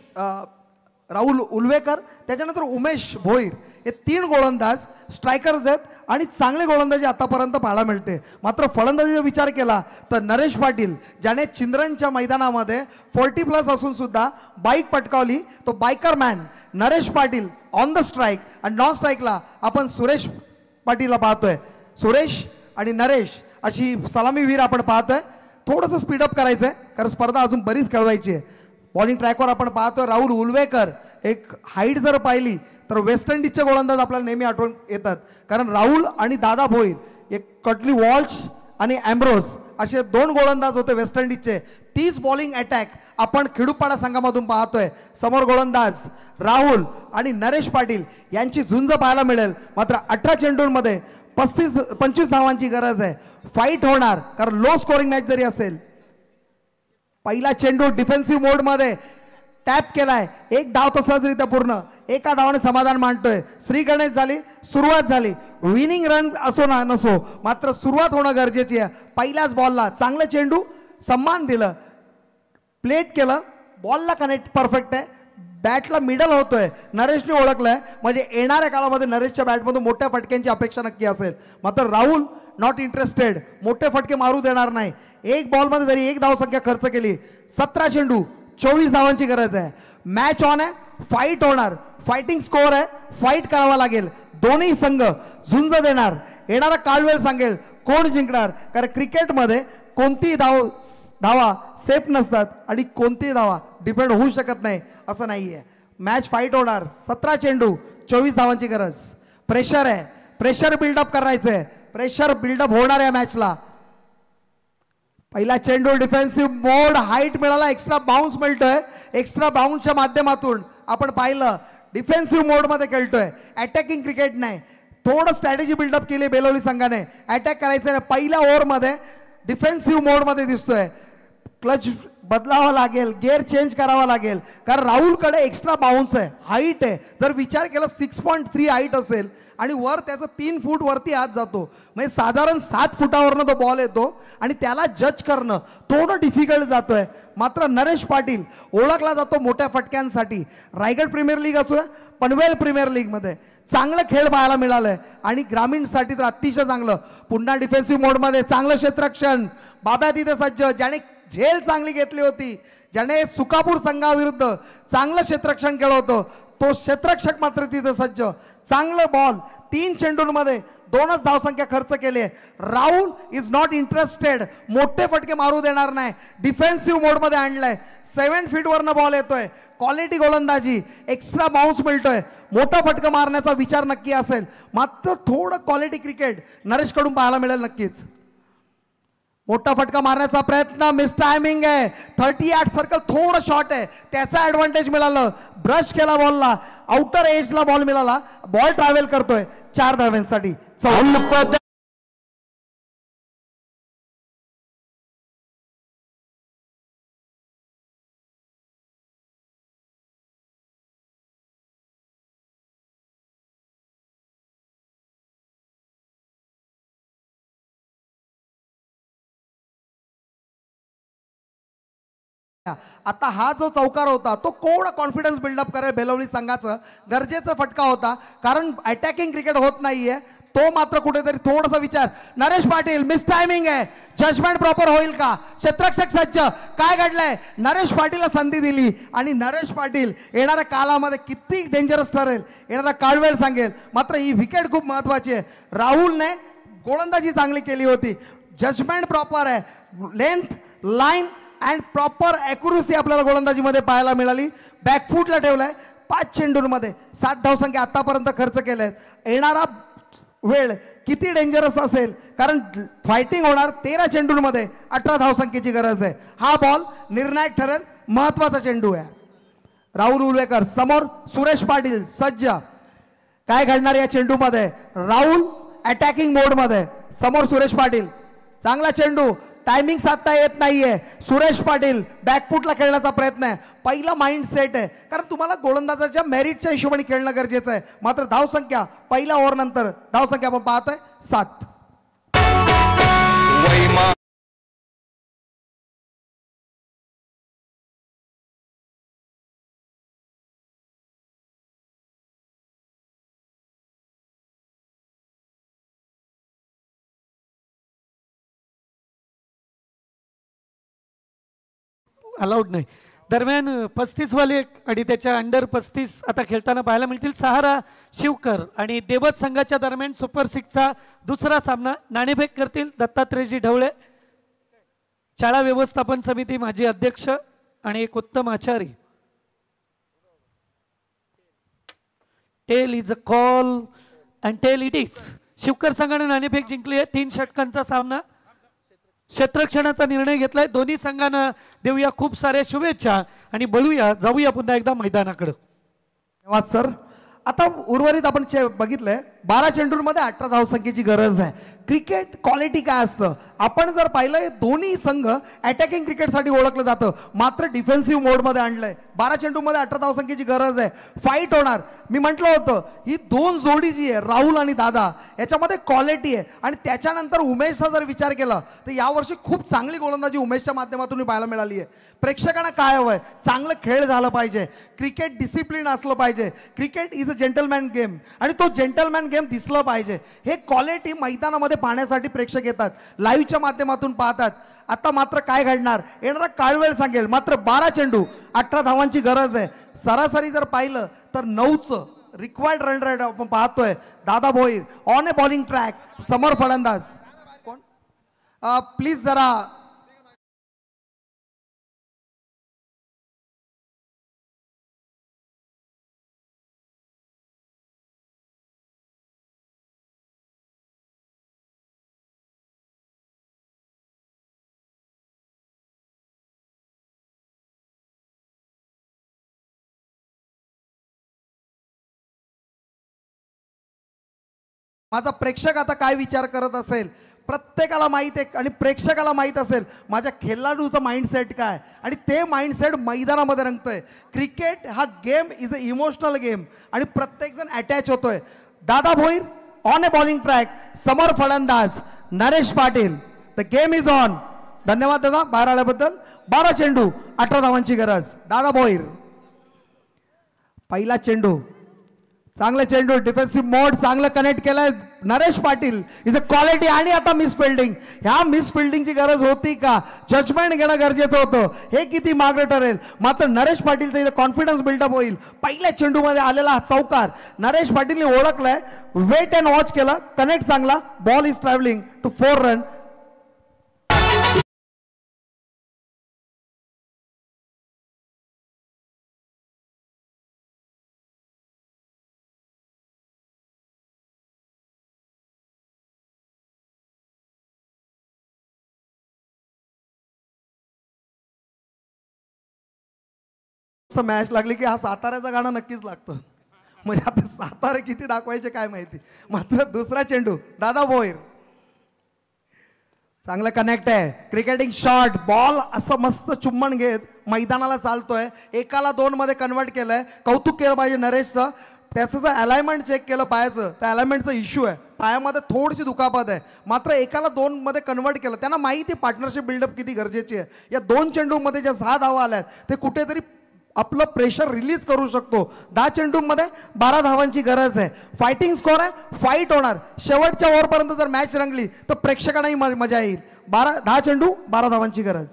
राहुल उलवेकर, त्याच्यानंतर उमेश भोईर, हे 3 गोलंदाज स्ट्रायकर्स आहेत आणि चांगले गोलंदाजी आतापर्यंत पाहायला मिळते. मात्र फलंदाजीचा विचार केला तर नरेश पाटील, ज्याने चिंद्रनच्या मैदानामध्ये 40 प्लस असून सुद्धा बाईक पटकावली, तो biker man Naresh Patil on the strike. आणि नॉन स्ट्राईकला आपण सुरेश पाटीलला पाहतोय. सुरेश आणि नरेश अशी सलामीवीर आपण पाहतोय. थोडंसं स्पीडअप करायचं आहे कारण स्पर्धा अजून बरीच खेळवायची आहे. बॉलिंग ट्रॅकवर आपण पाहतोय राहुल उलवेकर. एक हाईट जर पाहिली तर वेस्ट इंडिजचे गोलंदाज आपल्याला नेहमी आठवण येतात, कारण राहुल आणि दादा भोईर, एक कटली वॉल्श आणि एम्ब्रोस असे 2 गोलंदाज होते वेस्ट इंडिजचे. 30 बॉलिंग अटॅक आपण खिडूपाडा संघामधून पाहतोय. समोर गोलंदाज राहुल आणि नरेश पाटील यांची झुंज पाहायला मिळेल. मात्र 18 चेंडूंमध्ये 25 धावांची गरज आहे. फाईट होणार कारण लो स्कोरिंग मॅच जरी असेल. पहिला चेंडू डिफेन्सिव्ह मोडमध्ये टॅप केलाय. 1 धाव तो सहजरित्या पूर्ण, 1 धावाने समाधान मांडतोय. श्री गणेश झाली, सुरुवात झाली. विनिंग रन असो ना नसो, मात्र सुरुवात होणं गरजेची आहे. पहिल्याच बॉलला चांगलं चेंडू, सम्मान दिलं, प्लेट केलं, बॉलला कनेक्ट परफेक्ट आहे. बॅटला मिडल होतोय, नरेशने ओळखलंय. म्हणजे येणाऱ्या काळामध्ये नरेशच्या बॅटमधून मोठ्या फटक्यांची अपेक्षा नक्की असेल. मात्र राहुल नॉट इंटरेस्टेड, मोठे फटके मारू देणार नाही. 1 बॉलमध्ये जरी 1 धावसंख्या खर्च केली, 17 चेंडू 24 धावांची गरज आहे. मॅच ऑन आहे, फाईट होणार, फायटिंग स्कोअर आहे, फाईट करावा लागेल. दोन्ही संघ झुंज देणार. येणारा काळवेळ सांगेल कोण जिंकणार, कारण क्रिकेटमध्ये कोणतीही धावा सेफ नसतात आणि कोणतीही धावा डिपेंड होऊ शकत नाही असं नाहीये. मॅच फाईट होणार. 17 चेंडू 24 धावांची गरज. प्रेशर आहे, प्रेशर बिल्डअप करायचंय, प्रेशर बिल्डअप होणार या मॅचला. पहिला चेंडू डिफेन्सिव्ह मोड, हाईट मिळाला, एक्स्ट्रा बाउन्स मिळतोय. एक्स्ट्रा बाउन्सच्या माध्यमातून आपण पाहिलं डिफेन्सिव्ह मोडमध्ये खेळतोय, अटॅकिंग क्रिकेट नाही. थोडं स्ट्रॅटेजी बिल्डअप केली बेलवली संघाने. अटॅक करायचं नाही, पहिल्या ओव्हरमध्ये डिफेन्सिव्ह मोडमध्ये दिसतोय. क्लच बदलावा लागेल, गिअर चेंज करावा लागेल, कारण राहुलकडे एक्स्ट्रा बाउन्स आहे, हाईट आहे. जर विचार केला 6.3 हाईट असेल आणि वर त्याचं 3 फूट वरती हात जातो, म्हणजे साधारण 7 फुटावरनं तो बॉल येतो आणि त्याला जज करणं थोडं डिफिकल्ट जातोय. मात्र नरेश पाटील ओळखला जातो मोठ्या फटक्यांसाठी. रायगड प्रीमियर लीग असो, पनवेल प्रीमियर लीगमध्ये चांगलं खेळ पाहायला मिळालंय आणि ग्रामीणसाठी तर अतिशय चांगलं. पुन्हा डिफेन्सिव्ह मोडमध्ये चांगलं क्षेत्ररक्षण. बाब्या तिथे सज्ज, ज्याने झेल चांगली घेतली होती, ज्याने सुकापूर संघाविरुद्ध चांगलं क्षेत्ररक्षण केलं होतं, तो क्षेत्ररक्षक मात्र तिथे सज्ज. चांगलं बॉल, 3 चेंडूंमध्ये 2च धावसंख्या खर्च केली. राहुल इज नॉट इंटरेस्टेड, मोठे फटके मारू देणार नाही. डिफेन्सिव्ह मोडमध्ये आणलंय. 7 फीटवरनं बॉल येतोय. क्वालिटी गोलंदाजी, एक्स्ट्रा बाउन्स मिळतोय. मोठा फटका मारण्याचा विचार नक्की असेल, मात्र थोडं क्वालिटी क्रिकेट नरेशकडून पाहायला मिळेल नक्कीच. मोठा फटका मारण्याचा प्रयत्न, मिस टायमिंग आहे. 38 सर्कल थोडं शॉर्ट आहे, त्याचा ऍडव्हान्टेज मिळालं. ब्रश केला बॉलला, आउटर एजला बॉल मिळाला, बॉल ट्रॅव्हल करतोय 4 धाव्यांसाठी. आता हा जो चौकार होता तो कोण कॉन्फिडन्स बिल्डअप करेल बेलवली संघाचं, गरजेचा फटका होता. कारण अटॅकिंग क्रिकेट होत नाहीये, तो मात्र कुठेतरी थोडासा विचार. नरेश पाटील, मिस टायमिंग आहे, जजमेंट प्रॉपर होईल का? क्षेत्ररक्षक सज्ज, काय घडलंय? नरेश पाटीलला संधी दिली आणि नरेश पाटील येणाऱ्या काळामध्ये किती डेंजरस ठरेल येणारा काळवेळ सांगेल. मात्र ही विकेट खूप महत्वाची आहे. राहुलने गोलंदाजी चांगली केली होती, जजमेंट प्रॉपर आहे, length, line and proper accuracy आपल्याला गोलंदाजीमध्ये पाहायला मिळाली. बॅकफूटला ठेवलाय. 5 चेंडूंमध्ये 7 धावसंख्या आतापर्यंत खर्च केल्यात. येणारा वेळ किती डेंजरस असेल, कारण फायटिंग होणार. 13 चेंडूंमध्ये 18 धावसंख्येची गरज आहे. हा बॉल निर्णायक ठरेल, महत्वाचा चेंडू आहे. राहुल उलवेकर समोर, सुरेश पाटील सज्ज. काय घडणार या चेंडूमध्ये? राहुल अटॅकिंग मोडमध्ये, समोर सुरेश पाटील. चांगला चेंडू, टायमिंग साधता येत नाहीये. सुरेश पाटील बॅकफुटला खेळण्याचा प्रयत्न आहे. पहिला माइंड सेट आहे, कारण तुम्हाला गोलंदाजाच्या मेरिटच्या हिशोबाने खेळणं गरजेचं आहे. मात्र धावसंख्या पहिल्या ओव्हर नंतर धावसंख्या आपण पाहतोय 7. अलाउड नाही. दरम्यान 35 वाले आणि त्याच्या अंडर 35 आता खेळताना पाहायला मिळतील. सहारा शिवकर आणि देवत संघाच्या दरम्यान सुपर 6चा दुसरा सामना. नाणेफेक करतील दत्तात्रेयजी ढवळे, शाळा व्यवस्थापन समिती माजी अध्यक्ष आणि एक उत्तम आचारी. Tail is a call and tail it is. Shivkar संघाने नाणेफेक जिंकली आहे. 3 षटकांचा सामना, क्षेत्ररक्षणाचा निर्णय घेतलाय. दोन्ही संघांना देऊया खूप साऱ्या शुभेच्छा आणि बळूया जाऊया पुन्हा एकदा मैदानाकडे. धन्यवाद सर. आता उर्वरित आपण बघितलंय 12 चेंडूंमध्ये 18 धावसंख्येची गरज आहे. क्रिकेट क्वालिटी काय असतं आपण जर पाहिलं, दोन्ही संघ अटॅकिंग क्रिकेटसाठी ओळखलं जातं, मात्र डिफेन्सिव्ह मोडमध्ये आणलंय. 12 चेंडूमध्ये 18 धावसंख्येची गरज आहे. फाईट होणार. मी म्हटलं होतं ही 2 जोडी जी आहे राहुल आणि दादा, याच्यामध्ये क्वालिटी आहे. आणि त्याच्यानंतर उमेशचा जर विचार केला तर यावर्षी खूप चांगली गोलंदाजी उमेशच्या माध्यमातून पाहायला मिळाली आहे. प्रेक्षकांना काय हवंय? चांगलं खेळ झालं पाहिजे, क्रिकेट डिसिप्लिन असलं पाहिजे. Cricket is a gentleman game आणि तो जेंटलमॅन गेम दिसलं पाहिजे. हे क्वालिटी मैदानामध्ये पाहण्यासाठी प्रेक्षक येतात, लाईव्हच्या माध्यमातून पाहतात. आता मात्र काय घडणार येणारा काळवेळ सांगेल. मात्र 12 चेंडू 18 धावांची गरज आहे. सरासरी जर पाहिलं तर 9चं रिक्वायर्ड रन रेट आपण पाहतोय. दादा Bhoir on a bowling track, समोर फलंदाज कोण प्लीज जरा माझा प्रेक्षक आता काय विचार करत असेल, प्रत्येकाला माहित आहे आणि प्रेक्षकाला माहित असेल माझ्या खेळाडूचा माइंडसेट काय आणि ते माइंडसेट मैदानामध्ये रंगतंय. क्रिकेट हा game is a emotional game आणि प्रत्येकजण अटॅच होतोय. दादा Bhoir on a bowling track, समोर फलंदाज Naresh Patil. The game is on. धन्यवाद दादा बाहेर आल्याबद्दल. 12 चेंडू 18 धावांची गरज. दादा भोईर पहिला चेंडू, चांगला चेंडू, डिफेन्सिव्ह मोड चांगलं कनेक्ट केलंय. Naresh Patil is a quality. आणि आता मिस फिल्डिंग. ह्या मिस फिल्डिंगची गरज होती का? जजमेंट घेणं गरजेचं होतं. हे किती मागं ठरेल. मात्र नरेश पाटीलचा इथं कॉन्फिडन्स बिल्डअप होईल. पहिल्या चेंडूमध्ये आलेला हा चौकार नरेश पाटीलने ओळखलाय, वेट अँड वॉच केलं, कनेक्ट चांगला. Ball is travelling to 4 run. असं मॅच लागली की हा साताऱ्याचं गाणं नक्कीच लागतं. म्हणजे आता सातारा किती दाखवायचे काय माहिती. मात्र दुसरा चेंडू दादा भोईर, चांगलं कनेक्ट आहे. क्रिकेटिंग शॉट, बॉल असं मस्त चुम्बन घेत मैदानाला चालतोय. 1-2 मध्ये कन्वर्ट केलंय. कौतुक केलं पाहिजे नरेशचं. त्याचं जर अलाइनमेंट चेक केलं पायाचं, त्या अलाइनमेंटचा इश्यू आहे. पायामध्ये थोडीशी दुखापत आहे. मात्र 1-2 मध्ये कन्वर्ट केलं. त्यांना माहिती आहे पार्टनरशिप बिल्डअप किती गरजेची आहे. या 2 चेंडूमध्ये ज्या 6 धावा आल्यात ते कुठेतरी आपलं प्रेशर रिलीज करू शकतो. 10 चेंडूमध्ये 12 धावांची गरज आहे. फायटिंग स्कोर आहे, फाईट होणार. शेवटच्या ओव्हरपर्यंत जर मॅच रंगली तर प्रेक्षकांनाही मजा येईल. 10 चेंडू 12 धावांची गरज.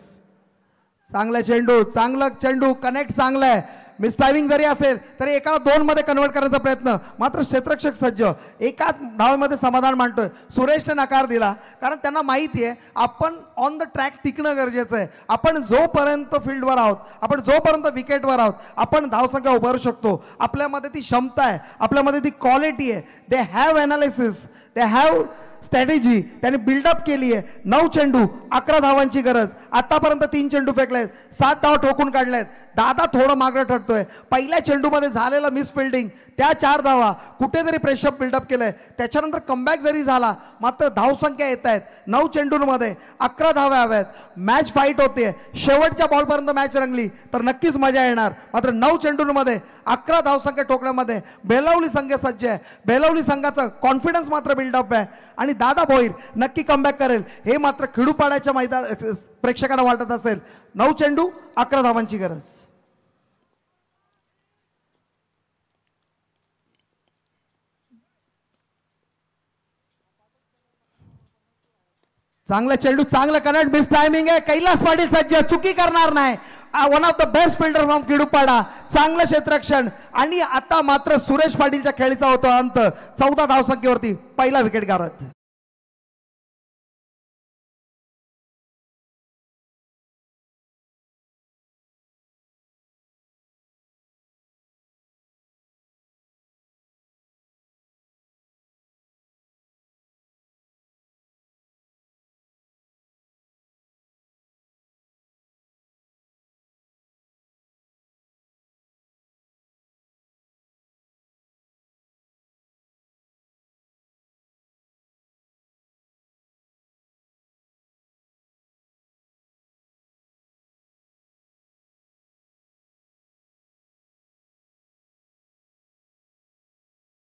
चांगला चेंडू, चांगला चेंडू, कनेक्ट चांगला आहे. मिस टायमिंग जरी असेल तरी 1-2 मध्ये कन्वर्ट करण्याचा प्रयत्न. मात्र क्षेत्ररक्षक सज्ज, एका धावेमध्ये समाधान मानतोय. सुरेशने नकार दिला कारण त्यांना माहिती आहे आपण ऑन द ट्रॅक टिकणं गरजेचं आहे. आपण जोपर्यंत फील्डवर आहोत, आपण जोपर्यंत विकेटवर आहोत, आपण धावसंख्या उभारू शकतो. आपल्यामध्ये ती क्षमता आहे, आपल्यामध्ये ती क्वालिटी आहे. They have analysis, they have strategy त्यांनी बिल्डअप केली आहे. 9 चेंडू 11 धावांची गरज. आतापर्यंत 3 चेंडू फेकलेत, 7 धावा ठोकून काढल्यात. दादा थोडं मागं ठरतोय. पहिल्या चेंडूमध्ये झालेलं मिस फिल्डिंग, त्या 4 धावा कुठेतरी प्रेशर बिल्डअप केलंय. त्याच्यानंतर कमबॅक जरी झाला मात्र धावसंख्या येत आहेत. 9 चेंडूंमध्ये 11 धावा हव्यात. मॅच फाईट होते. शेवटच्या बॉलपर्यंत मॅच रंगली तर नक्कीच मजा येणार. मात्र 9 चेंडूंमध्ये 11 धावसंख्या ठोकण्यामध्ये बेलवली संघ सज्ज आहे. बेलवली संघाचा कॉन्फिडन्स मात्र बिल्डअप आहे आणि दादा भोईर नक्की कमबॅक करेल हे मात्र खेडूपाड्याच्या मैदान प्रेक्षकांना वाटत असेल. 9 चेंडू 11 धावांची गरज. चांगला चेंडू, चांगलं कनेक्ट, मिस टायमिंग आहे. कैलास पाटील सज्ज, चुकी करणार नाही. One of the best fielder from Khedupada. चांगलं क्षेत्ररक्षण. आणि आता मात्र सुरेश पाटीलच्या खेळीचा होता अंत. 14 धावसंख्येवरती पहिला विकेट गारत.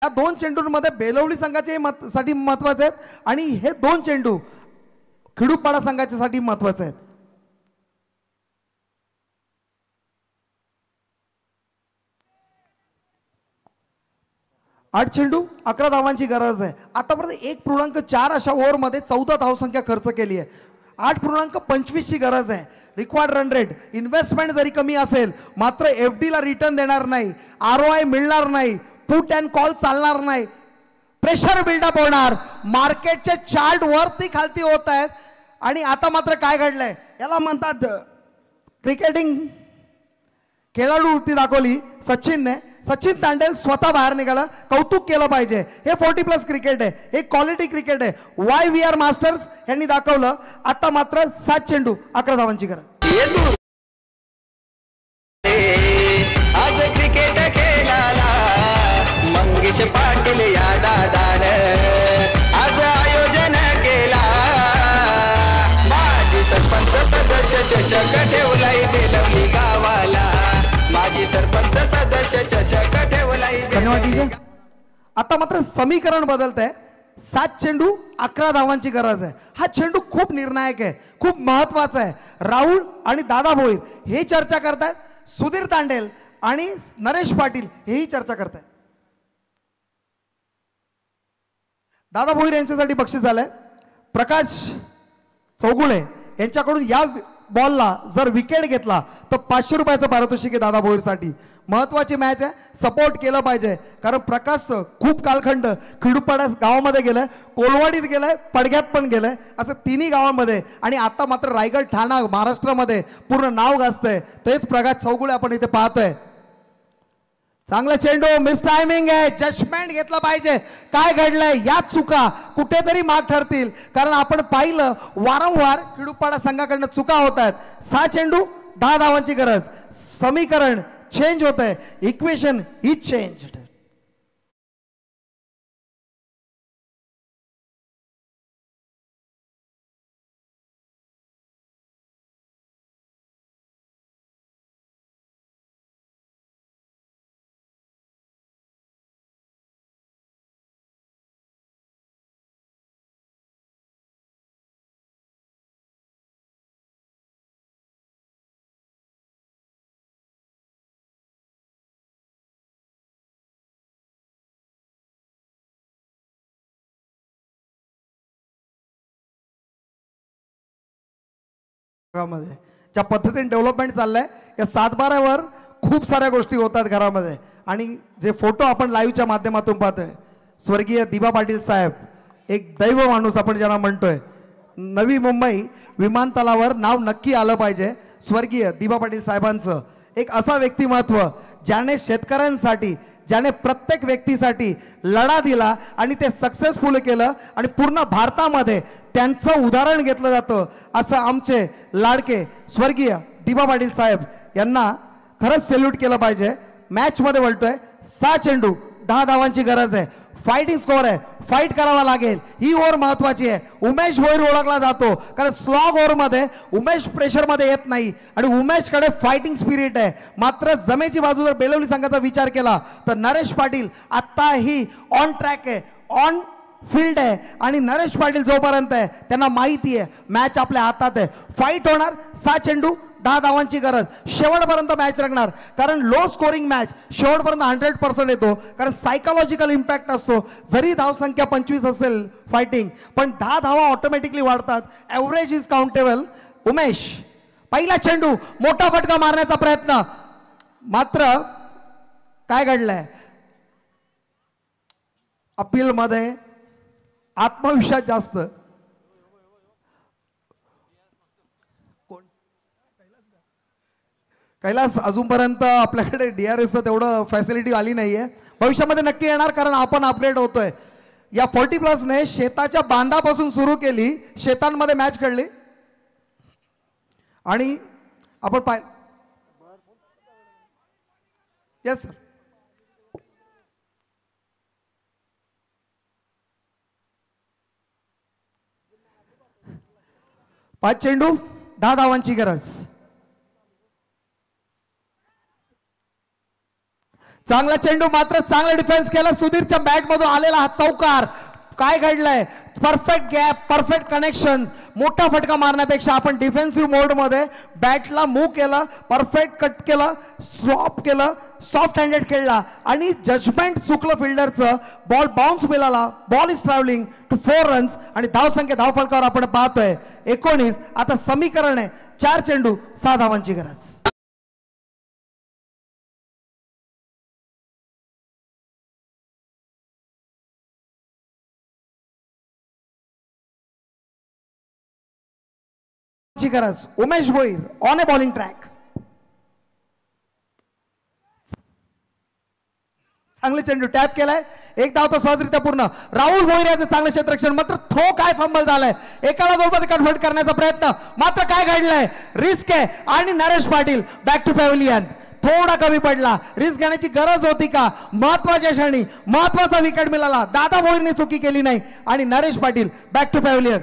या 2 चेंडूंमध्ये बेलवली संघाचे साठी महत्वाचे आहेत आणि हे 2 चेंडू खेडूपाडा संघाच्या साठी महत्वाचे आहेत. आठ चेंडू 11 धावांची गरज आहे. आतापर्यंत 1.4 अशा ओव्हरमध्ये 14 धावसंख्या खर्च केली आहे. 8.25 ची गरज आहे. रिक्वायर्ड रन रेट, इन्व्हेस्टमेंट जरी कमी असेल मात्र FD ला रिटर्न देणार नाही, ROI मिळणार नाही, पुट अँड कॉल चालणार नाही, प्रेशर बिल्डअप होणार. मार्केटचे चार्ट वरती खालती होत आहेत आणि आता मात्र काय घडलंय याला म्हणतात क्रिकेटिंग खेळाडू वृत्ती दाखवली सचिनने. सचिन तांडेल स्वतः बाहेर निघाला, कौतुक केलं पाहिजे. हे 40+ क्रिकेट आहे, हे क्वालिटी क्रिकेट आहे. YVR मास्टर्स यांनी दाखवलं. आता मात्र 7 चेंडू 11 धावांची गरज. आज क्रिकेट खेळाला मंगेश पाटील या दादाने आज आयोजन केला. माजी सरपंच सदस्य चषक ठेवलाय बेलवली गावाला. माजी सरपंच सदस्य चषक ठेवलाय. धन्यवाद. आता मात्र समीकरण बदलत आहे. 7 चेंडू 11 धावांची गरज आहे. हा चेंडू खूप निर्णायक आहे, खूप महत्वाचा आहे. राहुल आणि दादा भोईर हे चर्चा करतायत, सुधीर तांडेल आणि नरेश पाटील हेही चर्चा करतायत. दादा भोईर यांच्यासाठी बक्षीस झालंय. प्रकाश चौगुळे यांच्याकडून या बॉलला जर विकेट घेतला तर 500 रुपयाचं पारितोषिक आहे दादा भोईरसाठी. महत्वाची मॅच आहे, सपोर्ट केलं पाहिजे. कारण प्रकाश खूप कालखंड खेडूपाडा गावामध्ये गेलाय, कोलवाडीत गेलाय, पडग्यात पण गेलाय, असं तिन्ही गावांमध्ये. आणि आता मात्र रायगड ठाणा महाराष्ट्रामध्ये पूर्ण नाव गाजतंय. तेच प्रकाश चौगुळे आपण इथे पाहतोय. चांगला चेंडू, मिस टायमिंग आहे. जजमेंट घेतलं पाहिजे. काय घडलंय या चुका कुठेतरी माग ठरतील. कारण आपण पाहिलं वारंवार खेडूपाडा संघाकडनं चुका होत आहेत. 6 चेंडू 10 धावांची गरज. समीकरण चेंज होत आहे, इक्वेशन इज चेंज्ड. मध्ये ज्या पद्धतीने डेव्हलपमेंट चाललंय या 7/12वर खूप साऱ्या गोष्टी होतात घरामध्ये. आणि जे फोटो आपण लाईव्हच्या माध्यमातून पाहतोय, स्वर्गीय दिबा पाटील साहेब एक दैव माणूस आपण ज्यांना म्हणतोय. नवी मुंबई विमानतळावर नाव नक्की आलं पाहिजे स्वर्गीय दिबा पाटील साहेबांचं. एक असा व्यक्तिमत्व ज्याने शेतकऱ्यांसाठी, ज्याने प्रत्येक व्यक्तीसाठी लढा दिला आणि ते सक्सेसफुल केलं आणि पूर्ण भारतामध्ये त्यांचं उदाहरण घेतलं जातं. असं आमचे लाडके स्वर्गीय दिबा पाटील साहेब यांना खरंच सॅल्यूट केलं पाहिजे. मॅचमध्ये बोलतोय 6 चेंडू 10 धावांची गरज आहे. फायटिंग स्कोअर आहे, फाईट करावा लागेल, ही ओव्हर महत्वाची आहे. उमेश भोईर ओळखला जातो कारण स्लॉग ओव्हरमध्ये उमेश प्रेशरमध्ये येत नाही आणि उमेशकडे फायटिंग स्पिरिट आहे. मात्र जमेची बाजू जर बेलवली संघाचा विचार केला तर नरेश पाटील आत्ताही ऑन ट्रॅक आहे, ऑन फील्ड आहे. आणि नरेश पाटील जोपर्यंत आहे त्यांना माहिती आहे मॅच आपल्या हातात आहे, फाईट होणार. 6 चेंडू 10 धावांची गरज, शेवटपर्यंत मॅच रंगणार. कारण लो स्कोरिंग मॅच शेवटपर्यंत 100% येतो कारण सायकोलॉजिकल इम्पॅक्ट असतो. जरी धावसंख्या 25 असेल फायटिंग, पण 10 धावा ऑटोमॅटिकली वाढतात. Average is countable. उमेश पहिला चेंडू, मोठा फटका मारण्याचा प्रयत्न, मात्र काय घडलंय अपील मध्ये आत्मविश्वास जास्त. कैलास अजूनपर्यंत आपल्याकडे DRSचं तेवढं फॅसिलिटी आली नाहीये, भविष्यामध्ये नक्की येणार कारण आपण अपग्रेड होतोय. या 40+ शेताच्या बांधापासून सुरू केली, शेतांमध्ये मॅच खेळली आणि आपण येस सर. 5 चेंडू 10 धावांची गरज. चांगला चेंडू, मात्र चांगला डिफेन्स केला. सुधीरच्या बॅट मधून आलेला हा चौकार. काय घडलंय, परफेक्ट गॅप, परफेक्ट कनेक्शन. मोठा फटका मारण्यापेक्षा आपण डिफेन्सिव्ह मोड मध्ये बॅटला मूव्ह केलं, परफेक्ट कट केलं, स्टॉप केलं, सॉफ्ट हँडेड खेळला आणि जजमेंट चुकलं फिल्डरचं. बॉल बाउन्स मिळाला. Ball is travelling to 4 runs आणि धावसंख्या धावफलकावर आपण पाहतोय 19. आता समीकरण आहे 4 चेंडू 6 धावांची गरज. गरज. Umesh Bhoir on a bowling track. चांगले चेंडू टॅप केलाय, एक धाव तर सहजरित्या पूर्ण. राहुल भोईर याचं चांगलं क्षेत्ररक्षण, मात्र थ्रो काय फंबल झालाय. एकाला 2 मध्ये कन्व्हर्ट करण्याचा प्रयत्न, मात्र काय घडलंय, रिस्क आहे. आणि Naresh Patil back to pavilion. थोडा कमी पडला, रिस्क घेण्याची गरज होती का. महत्वाच्या क्षणी महत्वाचा विकेट मिळाला. दादा भोईरने चुकी केली नाही आणि Naresh Patil back to pavilion.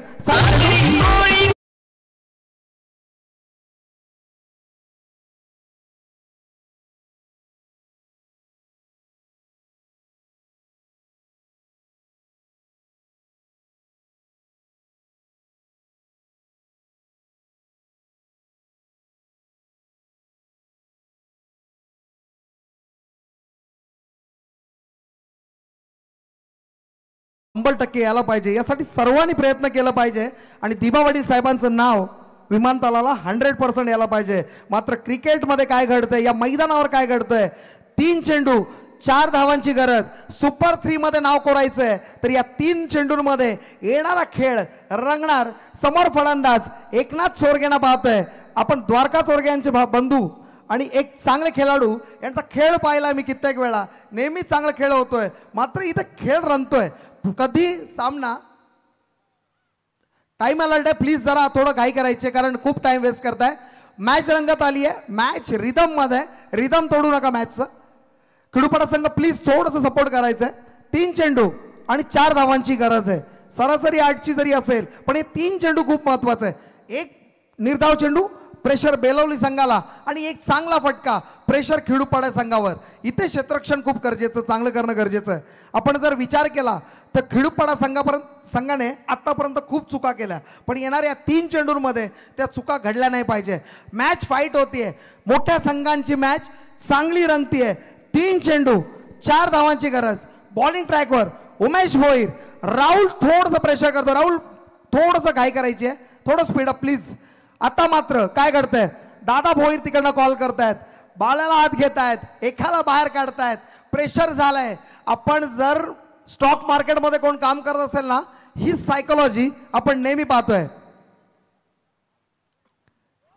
टक्के यायला पाहिजे, यासाठी सर्वांनी प्रयत्न केला पाहिजे आणि दिबा पाटील साहेबांचं नाव विमानतळाला 100% यायला पाहिजे. मात्र क्रिकेटमध्ये काय घडतंय, या मैदानावर काय घडतंय, 3 चेंडू 4 धावांची गरज. सुपर 3 मध्ये नाव कोरायचंय तर या 3 चेंडूंमध्ये येणारा खेळ रंगणार. समोर फलंदाज एकनाथ चोरगेंना पाहतोय आपण. द्वारका चोरगे यांचे बंधू आणि एक चांगले खेळाडू यांचा खेळ पाहिला मी कित्येक वेळा. नेहमी चांगला खेळ होतोय, मात्र इथे खेळ रंगतोय. कधी सामना टाइम अलर्ट आहे, प्लीज जरा थोडं घाई करायचे कारण खूप टाइम वेस्ट करताय. मॅच रंगत आली आहे, मॅच रिदम मध्ये, रिदम तोडू नका मॅचचं. खेडूपाडा संघ प्लीज थोडंसं सपोर्ट करायचं आहे. 3 चेंडू आणि 4 धावांची गरज आहे. सरासरी 8ची जरी असेल पण हे 3 चेंडू खूप महत्वाचं आहे. एक निर्धाव चेंडू प्रेशर बेलवली संघाला आणि एक चांगला फटका प्रेशर खेडूपाडा संघावर. इथे क्षेत्ररक्षण खूप गरजेचं, चांगलं करणं गरजेचं आहे. आपण जर विचार केला तर खेडूपाडा संघाने आतापर्यंत खूप चुका केल्या, पण येणाऱ्या 3 चेंडूंमध्ये त्या चुका घडल्या नाही पाहिजे. मॅच फाईट होतीये, मोठ्या संघांची मॅच चांगली रंगतीये. 3 चेंडू 4 धावांची गरज. बॉलिंग ट्रॅकवर उमेश भोईर. राहुल थोडंसं प्रेशर करतो. राहुल थोडंसं घाई करायची आहे, थोडं स्पीडअप प्लीज. आता मात्र काय घडतंय, दादा भोईर तिकडनं कॉल करतायत, बाळाला हात घेतायत, एकाला बाहेर काढतायत, प्रेशर झालंय. आपण जर स्टॉक मार्केटमध्ये कोण काम करत असेल ना, ही सायकोलॉजी आपण नेहमी पाहतोय.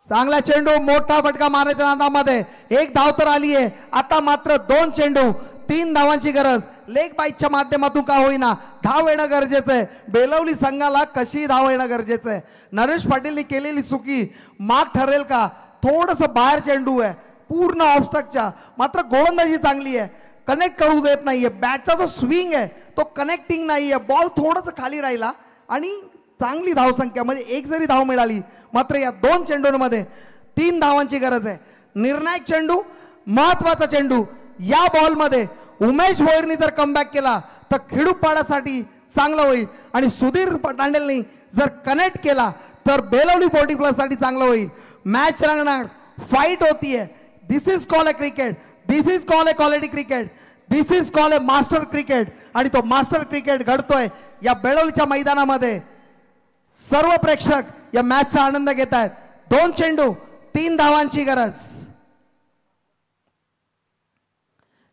चांगला चेंडू, मोठा फटका मारण्याच्या नादामध्ये 1 धाव तर आली आहे. आता मात्र 2 चेंडू 3 धावांची गरज. लेग बाईकच्या माध्यमातून का होईना धाव येणं गरजेचं आहे. बेलवली संघाला कशी धाव येणं गरजेचं आहे. नरेश पाटीलनी केलेली चुकी माग ठरेल का. थोडंसं बाहेर चेंडू आहे, पूर्ण ऑफस्टकच्या, मात्र गोलंदाजी चांगली आहे, कनेक्ट करू देत नाहीये. बॅटचा जो स्विंग आहे तो कनेक्टिंग नाहीये. बॉल थोडंसं खाली राहिला आणि चांगली धावसंख्या, म्हणजे 1 जरी धाव मिळाली, मात्र या 2 चेंडूंमध्ये 3 धावांची गरज आहे. निर्णायक चेंडू, महत्वाचा चेंडू. या बॉलमध्ये उमेश भोईरनी जर कमबॅक केला तर खेडूपाडासाठी चांगलं होईल आणि सुधीर तांडेलनी जर कनेक्ट केला तर बेलवली 40+ साठी चांगलं होईल. मॅच रंगणार, फाईट होतीये. This is call a cricket, this is call a quality cricket, this is call a master cricket. आणि तो मास्टर क्रिकेट घडतोय या बेलवलीच्या मैदानामध्ये. सर्व प्रेक्षक या मॅचचा आनंद घेत आहेत. 2 चेंडू 3 धावांची गरज.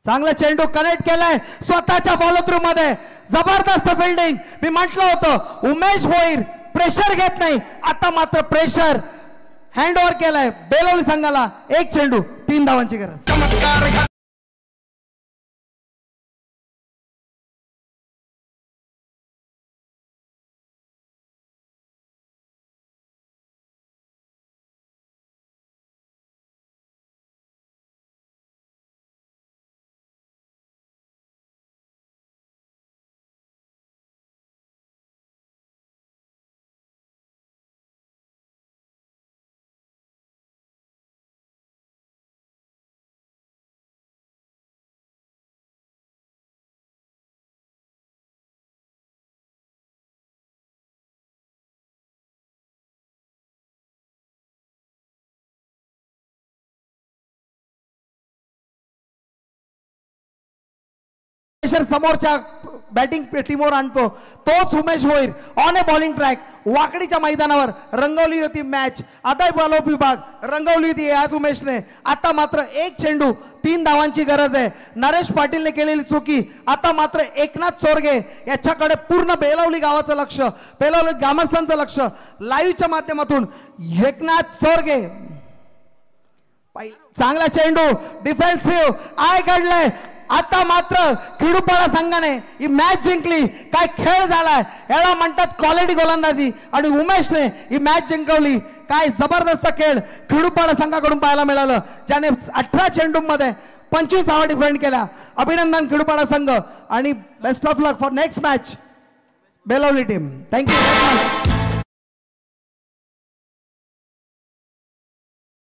चांगला चेंडू कनेक्ट केलाय स्वतःच्या फॉलो थ्रू मध्ये. जबरदस्त फिल्डिंग. मी म्हटलं होतं उमेश भोईर प्रेशर घेत नाही, आता मात्र प्रेशर हँड ओव्हर केलाय बेलवली संघाला. 1 चेंडू 3 धावांची गरज. समोरच्या बॅटिंग टीमवर आणतो तोच Umesh Bhoir. On a bowling track, वाकडीच्या मैदानावर रंगवली होती मॅच. आदाय बॉल विभाग रंगवली होती आज उमेशने. आता मात्र 1 चेंडू 3 धावांची गरज आहे. नरेश पाटीलने केलेली चुकी. आता मात्र एकनाथ चोरगे याच्याकडे पूर्ण बेलवली गावाचं लक्ष, बेलवली ग्रामस्थांचं लक्ष. लाईव्हच्या माध्यमातून एकनाथ चोरगे. चांगला चेंडू, डिफेन्सिव्ह आय काढलाय. आता मात्र खेडूपाडा संघाने ही मॅच जिंकली. काय खेळ झालाय, याला म्हणतात क्वालिटी गोलंदाजी. आणि उमेशने ही मॅच जिंकवली. काय जबरदस्त खेळ खेडूपाडा संघाकडून पाहायला मिळालं, ज्याने 18 चेंडूंमध्ये 25 धावा डिफेंड केल्या. अभिनंदन खेडूपाडा संघ आणि best of luck for next match Belavali team. Thank you.